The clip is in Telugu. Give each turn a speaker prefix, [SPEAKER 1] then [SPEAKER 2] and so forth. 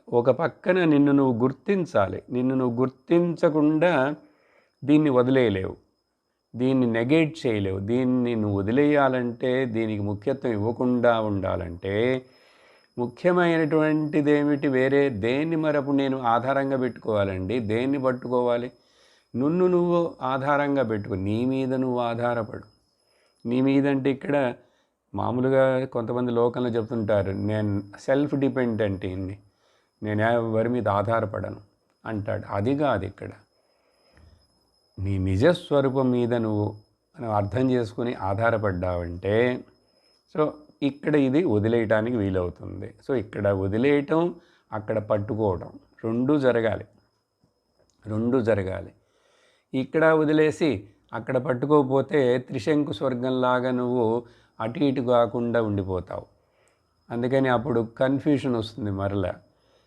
[SPEAKER 1] ఒక పక్కన నిన్ను నువ్వు గుర్తించాలి. నిన్ను నువ్వు గుర్తించకుండా దీన్ని వదిలేయలేవు. దీన్ని నెగేట్ చేయలేవు. దీన్ని నువ్వు వదిలేయాలంటే, దీనికి ముఖ్యత్వం ఇవ్వకుండా ఉండాలంటే, ముఖ్యమైనటువంటిదేమిటి? వేరే దేన్ని మరప్పుడు నేను ఆధారంగా పెట్టుకోవాలండి? దేన్ని పట్టుకోవాలి? నిన్ను నువ్వు ఆధారంగా పెట్టుకో. నీ మీద నువ్వు ఆధారపడు. నీ మీదంటే ఇక్కడ మామూలుగా కొంతమంది లోకంలో చెప్తుంటారు, నేను సెల్ఫ్ డిపెండెంట్ ఇన్ని, నేను ఎవరి మీద ఆధారపడను అంటాడు. అది కాదు ఇక్కడ. నీ నిజస్వరూపం మీద నువ్వు అర్థం చేసుకుని ఆధారపడ్డావంటే, సో ఇక్కడ ఇది వదిలేయటానికి వీలవుతుంది. సో ఇక్కడ వదిలేయటం, అక్కడ పట్టుకోవడం రెండూ జరగాలి. ఇక్కడ వదిలేసి అక్కడ పట్టుకోకపోతే త్రిశంకు స్వర్గంలాగా నువ్వు అటు ఇటు కాకుండా ఉండిపోతావు. అందుకని అప్పుడు కన్ఫ్యూషన్ వస్తుంది మరలా.